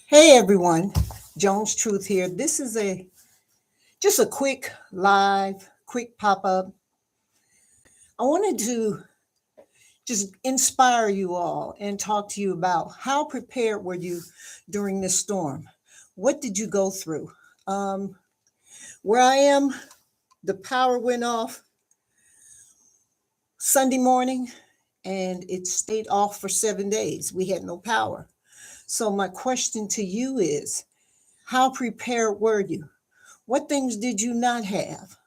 Hey everyone, Jones Truth here. This is a just a quick live, quick pop-up. I wanted to just inspire you all and talk to you about how prepared were you during this storm? What did you go through? Um, where I am, the power went off Sunday morning and it stayed off for 7 days. We had no power. So my question to you is, how prepared were you? What things did you not have?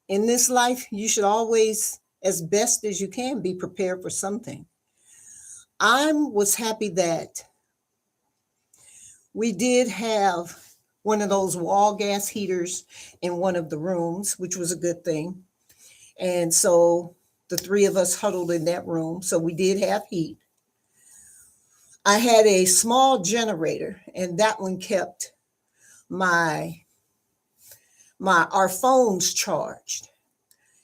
In this life, you should always, as best as you can, be prepared for something. I was happy that we did have one of those wall gas heaters in one of the rooms, which was a good thing. And so the three of us huddled in that room. So we did have heat. I had a small generator, and that one kept my our phones charged.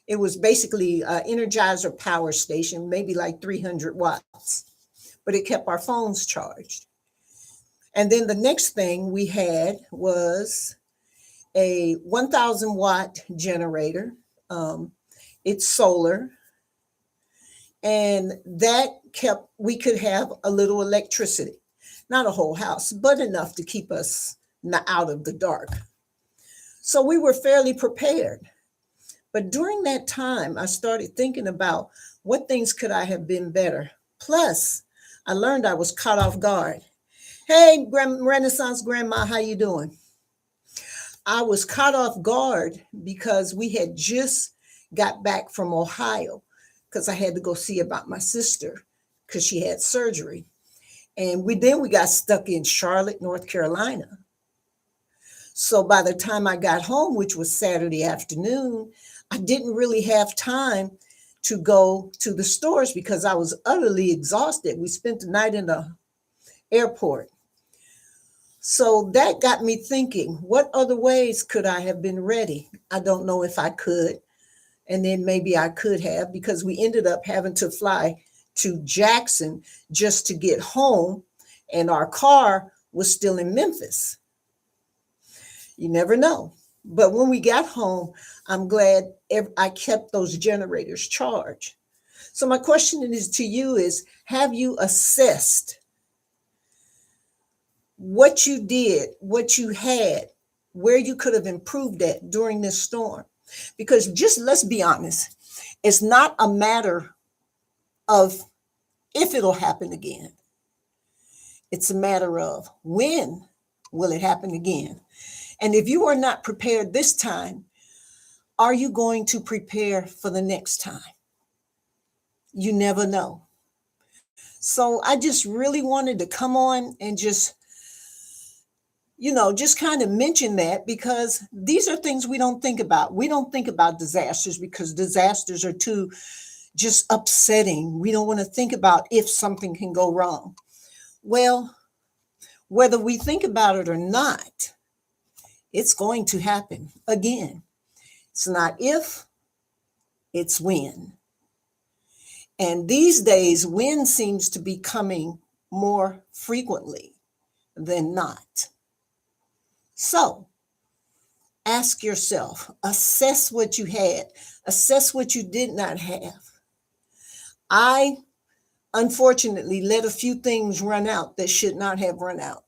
It was basically an Energizer power station, maybe like 300 watts, but it kept our phones charged. And then the next thing we had was a 1,000 watt generator. It's solar, and that kept, we could have a little electricity, not a whole house, but enough to keep us out of the dark. So we were fairly prepared. But during that time, I started thinking about what things could I have been better. Plus, I learned I was caught off guard. Hey, Renaissance Grandma, how you doing? I was caught off guard because we had just got back from Ohio because I had to go see about my sister because she had surgery. And we got stuck in Charlotte, North Carolina. So by the time I got home, which was Saturday afternoon, I didn't really have time to go to the stores because I was utterly exhausted. We spent the night in the airport. So that got me thinking, what other ways could I have been ready? I don't know if I could. And then maybe I could have, because we ended up having to fly to Jackson just to get home. And our car was still in Memphis. You never know. But when we got home, I'm glad I kept those generators charged. So my question is to you is, have you assessed what you did, what you had, where you could have improved at during this storm? Because just let's be honest, it's not a matter of if it'll happen again. It's a matter of when will it happen again? And if you are not prepared this time, are you going to prepare for the next time? You never know. So I just really wanted to come on and just kind of mention that, because these are things we don't think about. We don't think about disasters because disasters are too just upsetting. We don't want to think about if something can go wrong. Well, whether we think about it or not, it's going to happen again. It's not if, it's when. And these days, when seems to be coming more frequently than not. So ask yourself, assess what you had, assess what you did not have. I unfortunately let a few things run out that should not have run out.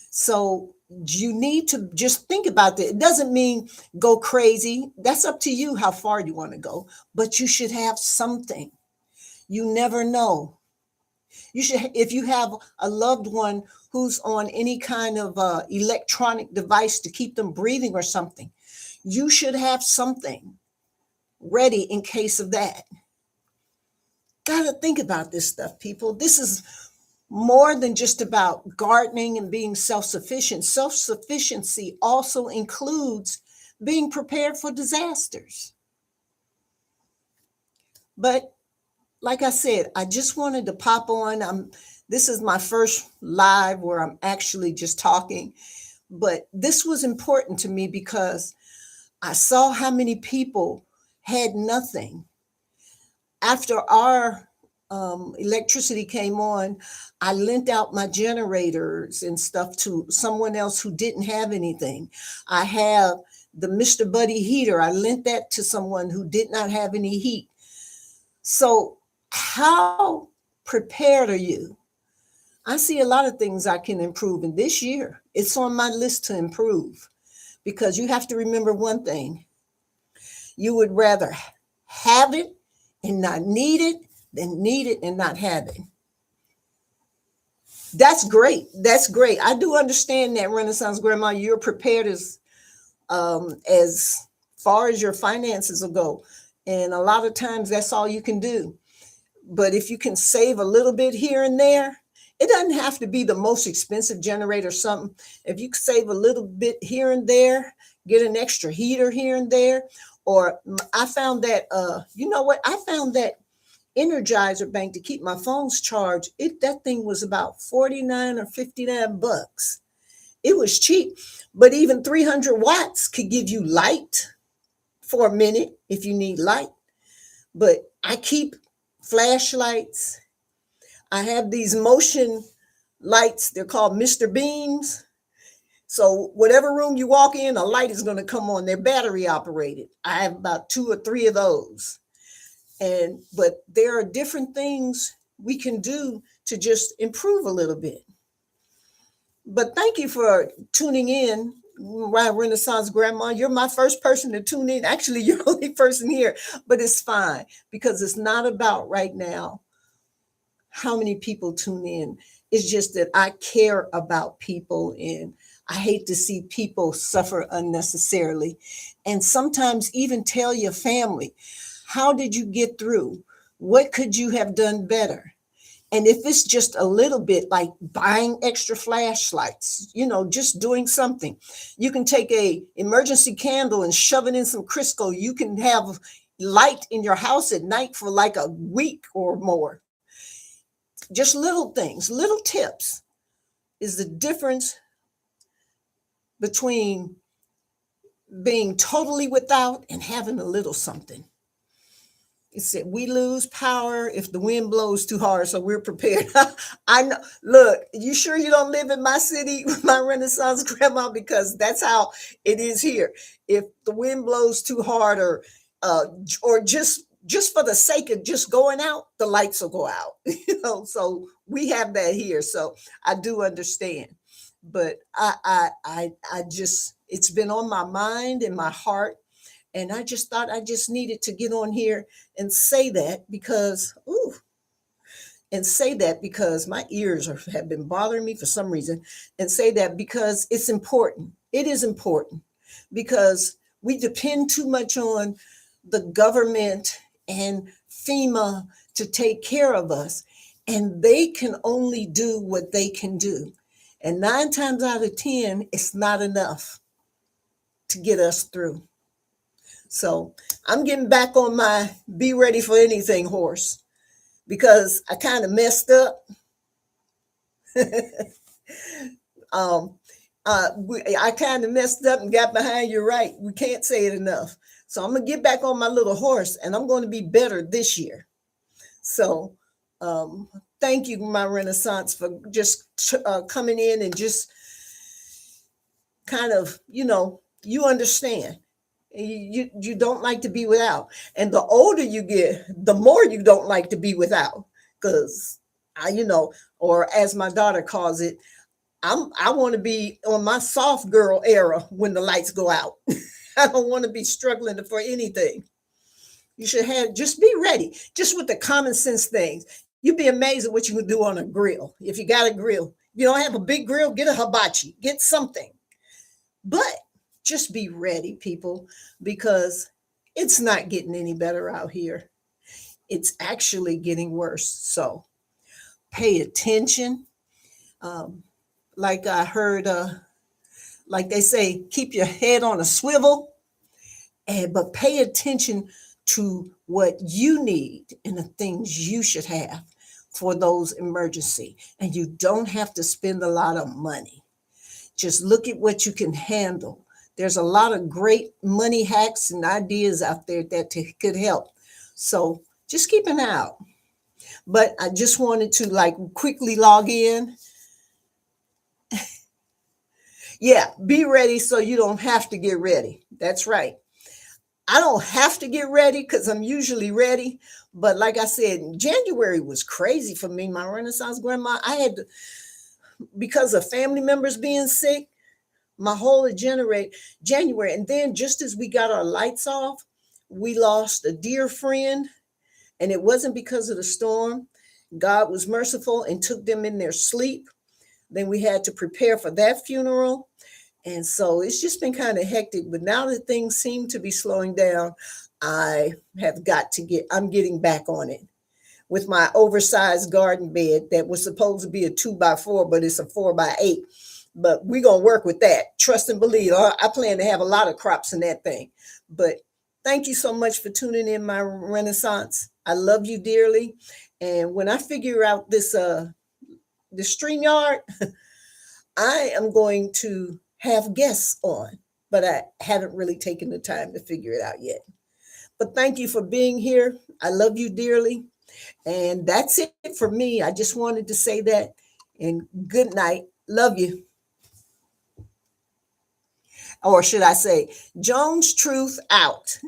So you need to just think about that. It doesn't mean go crazy. That's up to you how far you want to go, but you should have something. You never know. You should, if you have a loved one who's on any kind of electronic device to keep them breathing or something, you should have something ready in case of that. Got to think about this stuff, people. This is more than just about gardening and being self-sufficient. Self-sufficiency also includes being prepared for disasters. But like I said, I just wanted to pop on. This is my first live where I'm actually just talking, but this was important to me because I saw how many people had nothing. After our electricity came on, I lent out my generators and stuff to someone else who didn't have anything. I have the Mr. Buddy heater. I lent that to someone who did not have any heat. So, how prepared are you? I see a lot of things I can improve. And this year, it's on my list to improve because you have to remember one thing. You would rather have it and not need it than need it and not have it. That's great. That's great. I do understand that, Renaissance Grandma. You're prepared as far as your finances will go. And a lot of times that's all you can do. But if you can save a little bit here and there, it doesn't have to be the most expensive generator or something. If you can save a little bit here and there, get an extra heater here and there. Or I found that, you know what? I found that Energizer bank to keep my phones charged. That thing was about 49 or 59 bucks. It was cheap, but even 300 watts could give you light for a minute if you need light. But I keep flashlights. I have these motion lights. They're called Mr. Beams. So whatever room you walk in, a light is going to come on. They're battery operated. I have about 2 or 3 of those. But there are different things we can do to just improve a little bit. But thank you for tuning in, my Renaissance Grandma. You're my first person to tune in. Actually, you're the only person here, but it's fine because it's not about right now how many people tune in. It's just that I care about people and I hate to see people suffer unnecessarily. And sometimes even tell your family, how did you get through? What could you have done better? And if it's just a little bit like buying extra flashlights, just doing something, you can take a emergency candle and shove it in some Crisco. You can have light in your house at night for like a week or more. Just little things, little tips is the difference between being totally without and having a little something. It said we lose power if the wind blows too hard, so we're prepared. I know. Look, you sure you don't live in my city, my Renaissance Grandma? Because that's how it is here. If the wind blows too hard, or just for the sake of just going out, the lights will go out. So we have that here. So I do understand, but I just it's been on my mind and my heart. And I just thought I just needed to get on here and say that because, my ears have been bothering me for some reason, and say that because it's important. It is important because we depend too much on the government and FEMA to take care of us, and they can only do what they can do. And 9 times out of 10, it's not enough to get us through. So I'm getting back on my be ready for anything horse because I kind of messed up. I kind of messed up and got behind you right. We can't say it enough. So I'm going to get back on my little horse and I'm going to be better this year. So thank you, my Renaissance, for just coming in and just kind of, you understand. You don't like to be without. And the older you get, the more you don't like to be without. Because or as my daughter calls it, I want to be on my soft girl era when the lights go out. I don't want to be struggling for anything. You should just be ready, just with the common sense things. You'd be amazed at what you can do on a grill. If you got a grill, if you don't have a big grill, get a hibachi, get something. But just be ready, people, because it's not getting any better out here. It's actually getting worse. So pay attention. Like I heard, like they say, keep your head on a swivel, but pay attention to what you need and the things you should have for those emergency. And you don't have to spend a lot of money. Just look at what you can handle. There's a lot of great money hacks and ideas out there that could help. So just keep an eye out. but I just wanted to like quickly log in. Yeah, be ready so you don't have to get ready. That's right. I don't have to get ready because I'm usually ready. But like I said, January was crazy for me. My Renaissance grandma, I had to, because of family members being sick, my whole January. And then just as we got our lights off, we lost a dear friend. And it wasn't because of the storm. God was merciful and took them in their sleep. Then we had to prepare for that funeral. And so it's just been kind of hectic. But now that things seem to be slowing down, I'm getting back on it with my oversized garden bed that was supposed to be a 2x4, but it's a 4x8. But we're going to work with that. Trust and believe. I plan to have a lot of crops in that thing. But thank you so much for tuning in, my Renaissance. I love you dearly. And when I figure out the StreamYard, I am going to have guests on, but I haven't really taken the time to figure it out yet. But thank you for being here. I love you dearly. And that's it for me. I just wanted to say that. And good night. Love you. Or should I say, Jones Truth out.